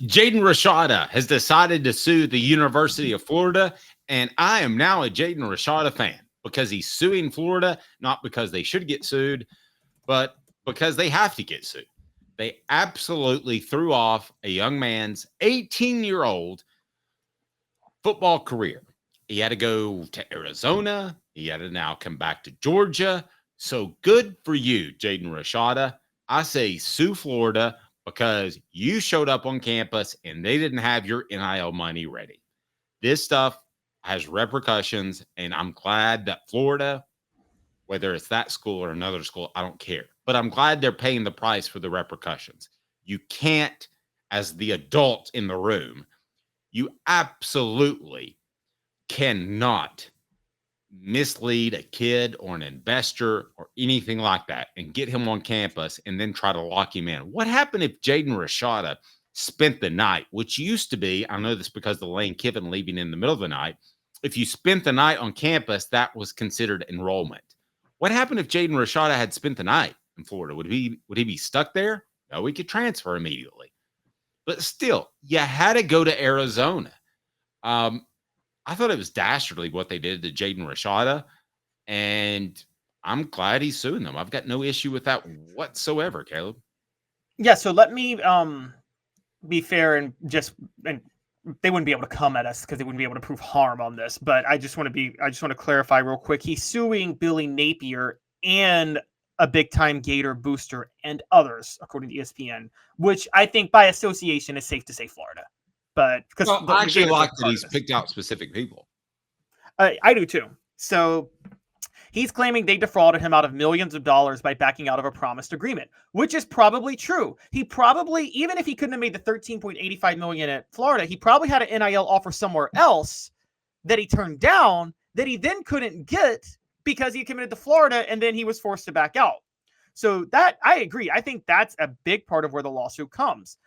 Jaden Rashada has decided to sue the University of Florida, and I am now a Jaden Rashada fan because he's suing Florida, not because they should get sued, but because they have to get sued. They absolutely threw off a young man's 18-year-old football career. He had to go to Arizona. He had to now come back to Georgia. So good for you, Jaden Rashada. I say sue Florida because you showed up on campus and they didn't have your NIL money ready. This stuff has repercussions, and I'm glad that Florida, whether it's that school or another school, I don't care. But I'm glad they're paying the price for the repercussions. You can't, as the adult in the room, you absolutely cannot mislead a kid or an investor or anything like that and get him on campus and then try to lock him in. What happened if Jaden Rashada spent the night, which used to be, I know this because of the Lane Kiffin leaving in the middle of the night, if you spent the night on campus, that was considered enrollment. What happened if Jaden Rashada had spent the night in Florida? Would he be stuck there? No, we could transfer immediately. But still, you had to go to Arizona. I thought it was dastardly what they did to Jaden Rashada, and I'm glad he's suing them. I've got no issue with that whatsoever, Caleb. Yeah, so let me be fair and they wouldn't be able to come at us because they wouldn't be able to prove harm on this. But I just want to clarify real quick. He's suing Billy Napier and a big time Gator booster and others, according to ESPN, which I think by association is safe to say Florida. But because I actually like that he's picked out specific people. I do too. So he's claiming they defrauded him out of millions of dollars by backing out of a promised agreement, which is probably true. He probably, even if he couldn't have made the $13.85 million at Florida, he probably had an NIL offer somewhere else that he turned down that he then couldn't get because he committed to Florida and then he was forced to back out. So that, I agree. I think that's a big part of where the lawsuit comes.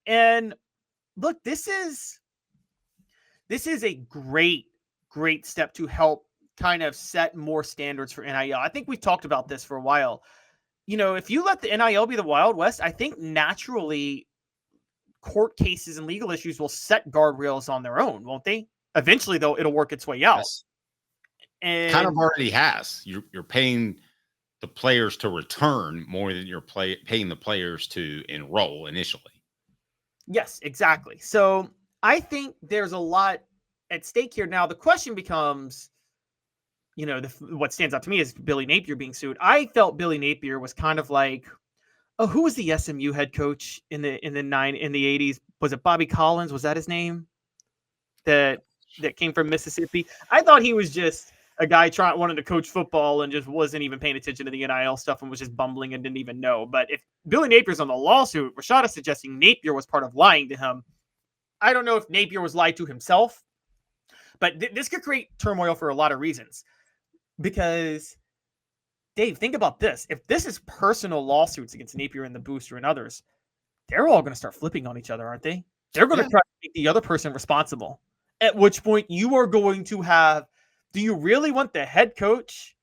And look, this is a great step to help kind of set more standards for NIL. I think we've talked about this for a while. You know, if you let the NIL be the Wild West, I think naturally court cases and legal issues will set guardrails on their own, won't they? Eventually, though, it'll work its way out. Yes. And kind of already has. You're paying the players to return more than you're paying the players to enroll initially. Yes, exactly. So I think there's a lot at stake here. Now, the question becomes, you know, what stands out to me is Billy Napier being sued. I felt Billy Napier was kind of like, oh, who was the SMU head coach in the 80s? Was it Bobby Collins? Was that his name? That came from Mississippi. I thought he was just a guy wanted to coach football and just wasn't even paying attention to the NIL stuff and was just bumbling and didn't even know. But if Billy Napier's on the lawsuit, Rashada suggesting Napier was part of lying to him. I don't know if Napier was lied to himself, but this could create turmoil for a lot of reasons. Because, Dave, think about this. If this is personal lawsuits against Napier and the booster and others, they're all going to start flipping on each other, aren't they? They're going to try to make the other person responsible. At which point you are going to have, do you really want the head coach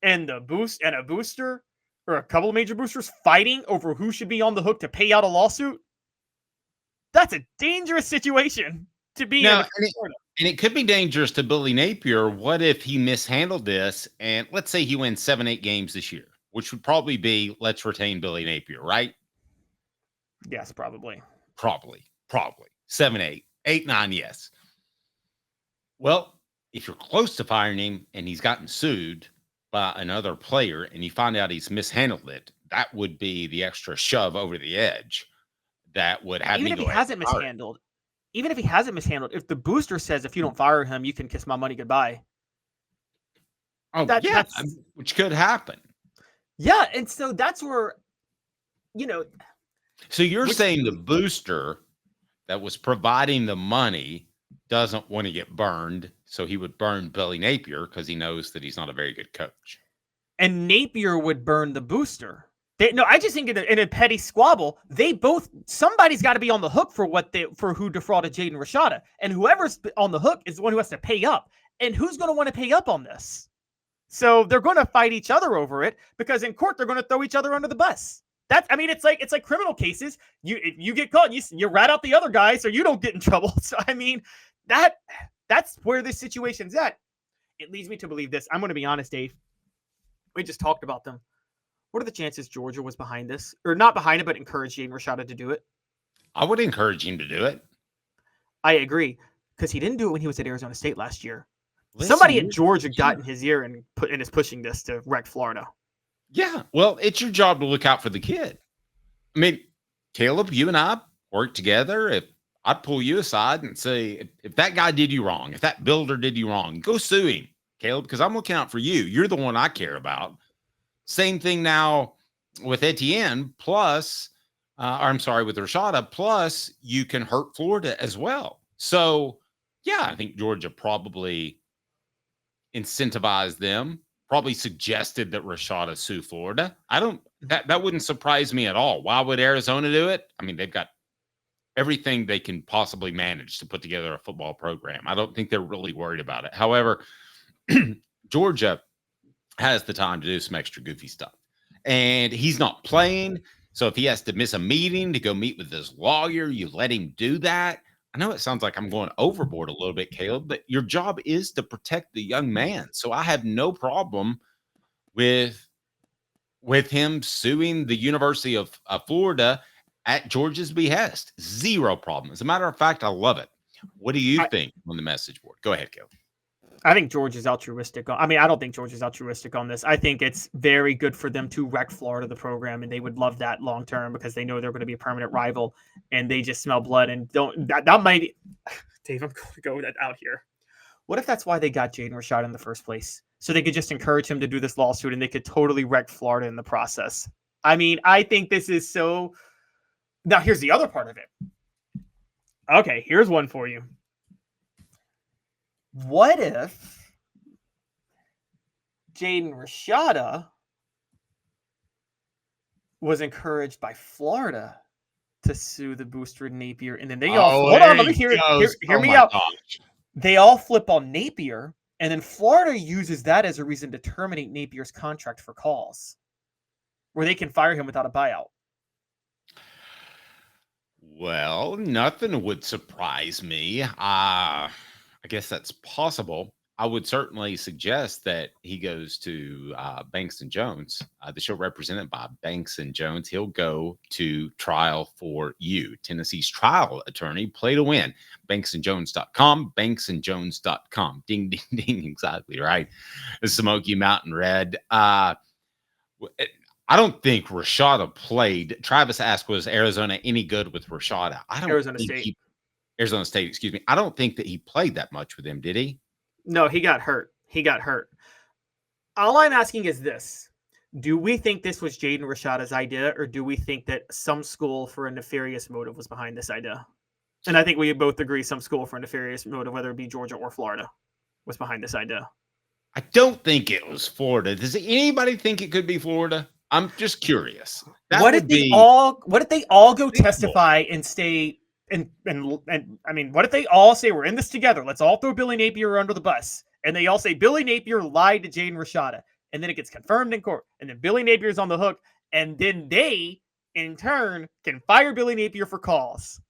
and a booster or a couple of major boosters fighting over who should be on the hook to pay out a lawsuit? That's a dangerous situation to be in. And it could be dangerous to Billy Napier. What if he mishandled this? And let's say he wins 7-8 games this year, which would probably be, let's retain Billy Napier, right? Yes, probably. Probably. 7-8, 8-9, yes. Well, if you're close to firing him and he's gotten sued by another player and you find out he's mishandled it, that would be the extra shove over the edge that would have Even if he hasn't mishandled, if the booster says, if you don't fire him, you can kiss my money goodbye. Oh, which could happen. Yeah, and so that's where, you know. So you're saying the booster that was providing the money doesn't want to get burned, so he would burn Billy Napier because he knows that he's not a very good coach. And Napier would burn the booster. I just think in a petty squabble, somebody's got to be on the hook for who defrauded Jaden Rashada. And whoever's on the hook is the one who has to pay up. And who's going to want to pay up on this? So they're going to fight each other over it because in court, they're going to throw each other under the bus. it's like criminal cases. If you get caught, you rat out the other guy so you don't get in trouble. So I mean, that's where this situation's at. It leads me to believe this. I'm going to be honest, Dave. We just talked about them. What are the chances Georgia was behind this, or not behind it, but encouraged Jaden Rashada to do it? I would encourage him to do it. I agree, because he didn't do it when he was at Arizona State last year. Listen, Somebody at Georgia got in his ear and is pushing this to wreck Florida. Yeah, well, it's your job to look out for the kid. I mean, Caleb, you and I work together. If I'd pull you aside and say, if that guy did you wrong, if that builder did you wrong, go sue him, Caleb, because I'm looking out for you. You're the one I care about. Same thing now with Etienne, plus, with Rashada, plus you can hurt Florida as well. So, yeah, I think Georgia probably incentivized them, probably suggested that Rashada sue Florida. That wouldn't surprise me at all. Why would Arizona do it? I mean, they've got everything they can possibly manage to put together a football program. I don't think they're really worried about it. However, Georgia has the time to do some extra goofy stuff. And he's not playing. So if he has to miss a meeting to go meet with his lawyer, you let him do that. I know it sounds like I'm going overboard a little bit, Caleb, but your job is to protect the young man. So I have no problem with him suing the University of Florida at Georgia's behest. Zero problem. As a matter of fact, I love it. What do you think on the message board? Go ahead, Caleb. I think George is altruistic. I don't think George is altruistic on this. I think it's very good for them to wreck Florida, the program, and they would love that long term because they know they're going to be a permanent rival, and they just smell blood and don't. That might, Dave, I'm going to go that out here. What if that's why they got Jaden Rashada in the first place? So they could just encourage him to do this lawsuit, and they could totally wreck Florida in the process. I mean, I think this is so. Now here's the other part of it. Okay, here's one for you. What if Jaden Rashada was encouraged by Florida to sue the booster Napier, and then they all hold on, let me hear me out. Gosh. They all flip on Napier, and then Florida uses that as a reason to terminate Napier's contract for calls, where they can fire him without a buyout. Well, nothing would surprise me. I guess that's possible. I would certainly suggest that he goes to Banks and Jones, the show represented by Banks and Jones. He'll go to trial for you, Tennessee's trial attorney. Play to win. BanksandJones.com, BanksandJones.com. Ding, ding, ding. Exactly right. The Smoky Mountain Red. I don't think Rashada played. Travis asked, was Arizona any good with Rashada? Arizona State, excuse me. I don't think that he played that much with him, did he? No, he got hurt. All I'm asking is this. Do we think this was Jaden Rashada's idea, or do we think that some school for a nefarious motive was behind this idea? And I think we both agree some school for a nefarious motive, whether it be Georgia or Florida, was behind this idea. I don't think it was Florida. Does anybody think it could be Florida? I'm just curious. What if they all go testify and stay? And I mean, what if they all say we're in this together? Let's all throw Billy Napier under the bus. And they all say Billy Napier lied to Jaden Rashada. And then it gets confirmed in court. And then Billy Napier's on the hook. And then they, in turn, can fire Billy Napier for calls.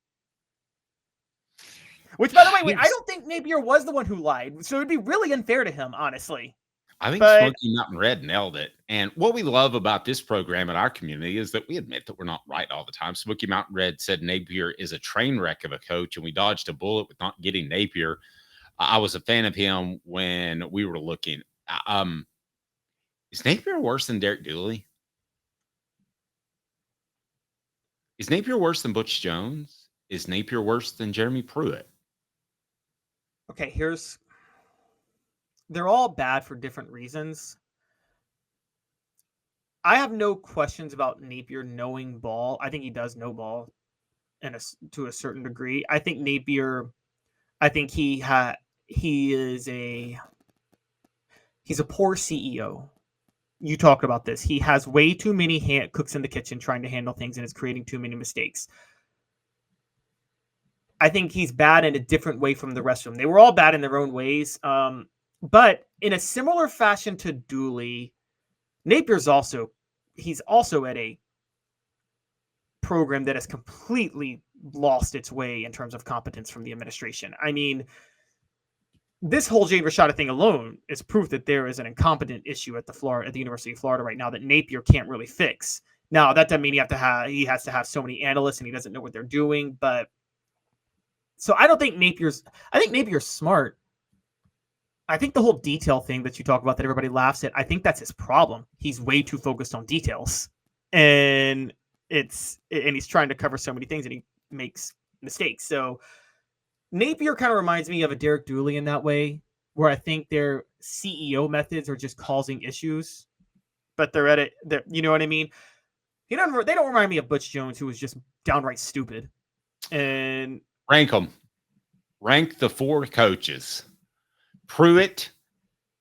Which, by the way, I don't think Napier was the one who lied. So it'd be really unfair to him, honestly. I think Smoky Mountain Red nailed it. And what we love about this program in our community is that we admit that we're not right all the time. Smoky Mountain Red said Napier is a train wreck of a coach, and we dodged a bullet with not getting Napier. I was a fan of him when we were looking. Is Napier worse than Derek Dooley? Is Napier worse than Butch Jones? Is Napier worse than Jeremy Pruitt? Okay, they're all bad for different reasons. I have no questions about Napier knowing ball. I think he does know ball to a certain degree. I think Napier, he's a poor CEO. You talked about this. He has way too many cooks in the kitchen trying to handle things, and is creating too many mistakes. I think he's bad in a different way from the rest of them. They were all bad in their own ways. But in a similar fashion to Dooley, Napier's also at a program that has completely lost its way in terms of competence from the administration. I mean, this whole Jaden Rashada thing alone is proof that there is an incompetent issue at the University of Florida right now that Napier can't really fix. Now, that doesn't mean he has to have so many analysts and he doesn't know what they're doing. But so I think Napier's smart. I think the whole detail thing that you talk about that everybody laughs at, I think that's his problem. He's way too focused on details, and he's trying to cover so many things and he makes mistakes. So Napier kind of reminds me of a Derek Dooley in that way, where I think their CEO methods are just causing issues, but they're at it. You know what I mean? They don't remind me of Butch Jones, who was just downright stupid. And rank them. Rank the 4 coaches: Pruitt,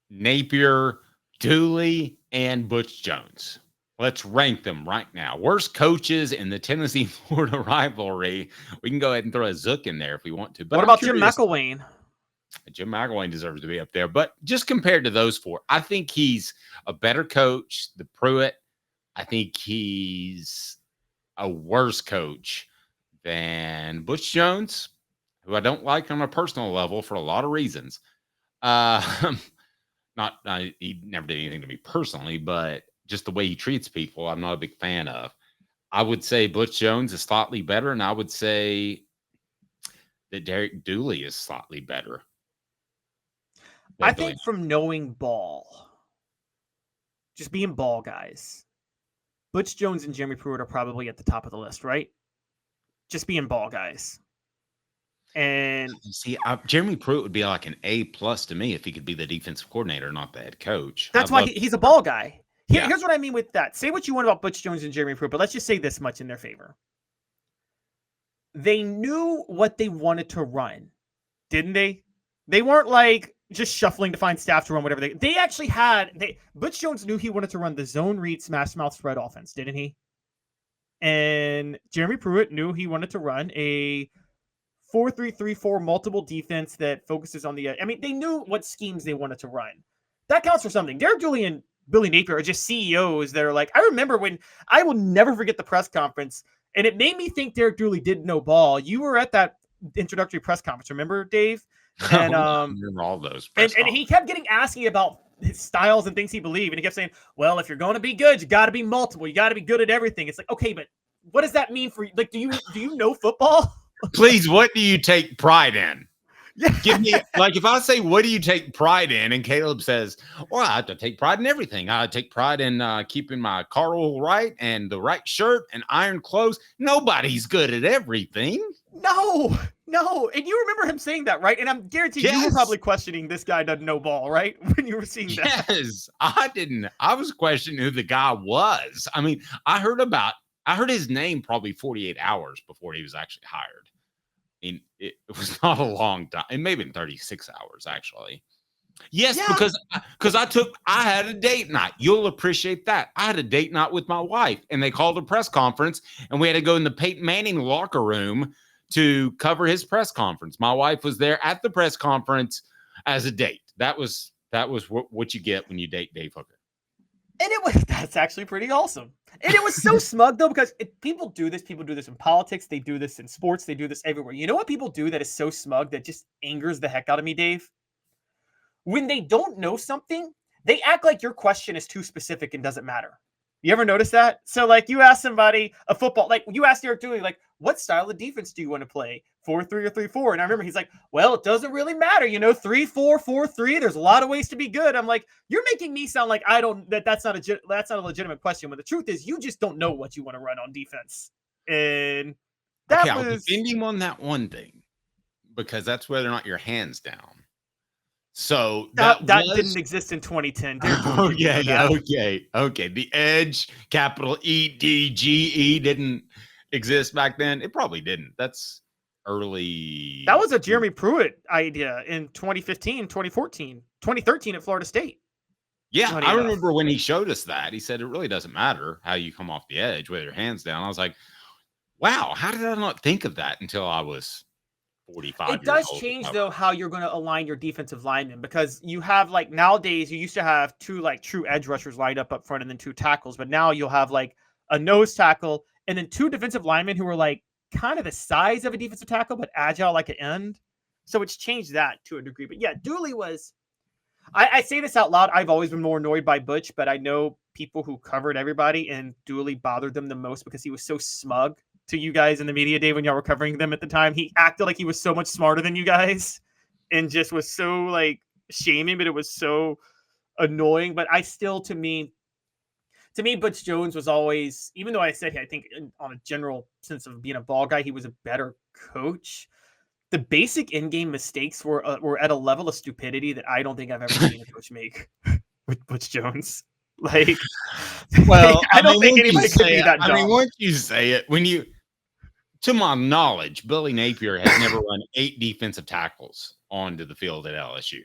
Napier, Dooley, and Butch Jones. Let's rank them right now. Worst coaches in the Tennessee-Florida rivalry. We can go ahead and throw a Zook in there if we want to. But what about Jim McElwain? Jim McElwain deserves to be up there. But just compared to those 4, I think he's a better coach. The Pruitt, I think he's a worse coach than Butch Jones, who I don't like on a personal level for a lot of reasons. He never did anything to me personally, but just the way he treats people, I'm not a big fan of. I would say Butch Jones is slightly better, and I would say that Derek Dooley is slightly better. I think from knowing ball, just being ball guys, Butch Jones and Jeremy Pruitt are probably at the top of the list, right? Just being ball guys. And see, Jeremy Pruitt would be like an A+ to me if he could be the defensive coordinator, not the head coach. That's why he's a ball guy. Here's what I mean with that. Say what you want about Butch Jones and Jeremy Pruitt, but let's just say this much in their favor. They knew what they wanted to run, didn't they? They weren't like just shuffling to find staff to run whatever they actually had. Butch Jones knew he wanted to run the zone read smash mouth spread offense, didn't he? And Jeremy Pruitt knew he wanted to run a 4-3-3-4 multiple defense that focuses on the. I mean, they knew what schemes they wanted to run. That counts for something. Derek Dooley and Billy Napier are just CEOs that are like, I remember when I will never forget the press conference, and it made me think Derek Dooley didn't know ball. You were at that introductory press conference, remember, Dave? And I remember all those. And he kept getting asking about his styles and things he believed, and he kept saying, "Well, if you're going to be good, you got to be multiple. You got to be good at everything." It's like, okay, but what does that mean for you? Like, do you know football? Please, what do you take pride in? Yeah. Give me, like, if I say, what do you take pride in? And Caleb says, well, I have to take pride in everything. I take pride in keeping my car oil right and the right shirt and iron clothes. Nobody's good at everything. No. And you remember him saying that, right? And I'm guaranteed you were probably questioning this guy doesn't know ball, right? When you were seeing that. Yes, I didn't. I was questioning who the guy was. I mean, I heard his name probably 48 hours before he was actually hired. It was not a long time. It may have been 36 hours, actually. Yes, yeah. because I had a date night. You'll appreciate that. I had a date night with my wife, and they called a press conference, and we had to go in the Peyton Manning locker room to cover his press conference. My wife was there at the press conference as a date. That was what you get when you date Dave Hooker. And that's actually pretty awesome. And it was so smug, though, because people do this in politics. They do this in sports. They do this everywhere. You know what people do that is so smug that just angers the heck out of me, Dave? When they don't know something, they act like your question is too specific and doesn't matter. You ever notice that? So, like, you ask somebody a football, like, you asked Derek Dooley, like, what style of defense do you want to play? 4-3 or 3-4? And I remember he's like, well, it doesn't really matter. 3-4, 4-3. There's a lot of ways to be good. I'm like, you're making me sound like that's not a legitimate question. When the truth is, you just don't know what you want to run on defense. And I'll defend him on that one thing, because that's whether or not your hands down. So that didn't exist in 2010. Okay. The edge, capital EDGE, didn't exist back then. It probably didn't. That's early. That was a Jeremy Pruitt idea in 2015, 2014, 2013 at Florida State. Yeah, I remember when he showed us that. He said it really doesn't matter how you come off the edge with your hands down. I was like, wow, how did I not think of that until I was 45. It does change, though, how you're going to align your defensive linemen, because you have, like, nowadays you used to have 2 like true edge rushers lined up front and then 2 tackles, but now you'll have like a nose tackle and then 2 defensive linemen who were like kind of the size of a defensive tackle, but agile like an end. So it's changed that to a degree. But yeah, Dooley was, I say this out loud. I've always been more annoyed by Butch, but I know people who covered everybody, and Dooley bothered them the most because he was so smug to you guys in the media day when y'all were covering them at the time. He acted like he was so much smarter than you guys and just was so like shaming, but it was so annoying. But I still, to me, Butch Jones was always, even though I said, I think on a general sense of being a ball guy, he was a better coach. The basic in-game mistakes were at a level of stupidity that I don't think I've ever seen a coach make with Butch Jones. Like, well, I don't think anybody could be that dumb. I mean, once you say it, to my knowledge, Billy Napier has never run 8 defensive tackles onto the field at LSU.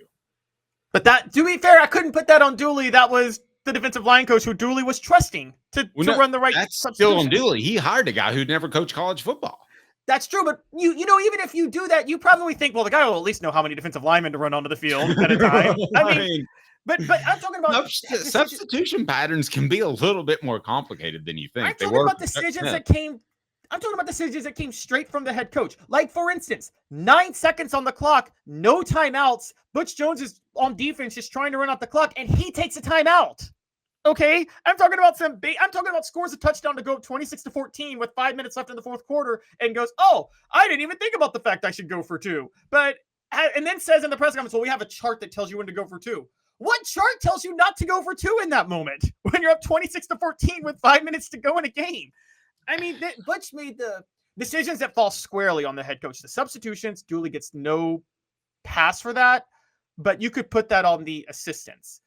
But that, to be fair, I couldn't put that on Dooley. That was the defensive line coach who Dooley was trusting to run the right. That's still on Dooley. He hired a guy who'd never coached college football. That's true, but you know, even if you do that, you probably think, well, the guy will at least know how many defensive linemen to run onto the field at a time. I mean, but I'm talking about substitution patterns can be a little bit more complicated than you think. I'm talking about decisions that came straight from the head coach. Like, for instance, 9 seconds on the clock, no timeouts. Butch Jones is on defense, just trying to run out the clock, and he takes a timeout. Okay, I'm talking about scores a touchdown to go up 26-14 with 5 minutes left in the fourth quarter, and goes, "Oh, I didn't even think about the fact I should go for 2." And then says in the press conference, "Well, we have a chart that tells you when to go for 2." What chart tells you not to go for 2 in that moment when you're up 26-14 with 5 minutes to go in a game? I mean, Butch made the decisions that fall squarely on the head coach. The substitutions, Dooley gets no pass for that, but you could put that on the assistants.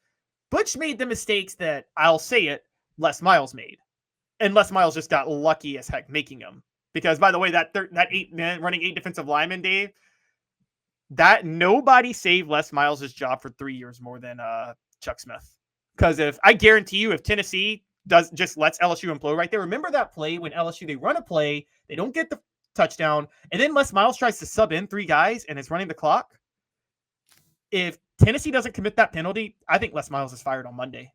Butch made the mistakes that, I'll say it, Les Miles made. And Les Miles just got lucky as heck making them. Because, by the way, that 8-man running 8 defensive linemen, Dave, that nobody saved Les Miles' job for 3 years more than Chuck Smith. Because I guarantee you, if Tennessee just lets LSU implode right there, remember that play when LSU, they run a play, they don't get the touchdown, and then Les Miles tries to sub in 3 guys and is running the clock? If Tennessee doesn't commit that penalty, I think Les Miles is fired on Monday.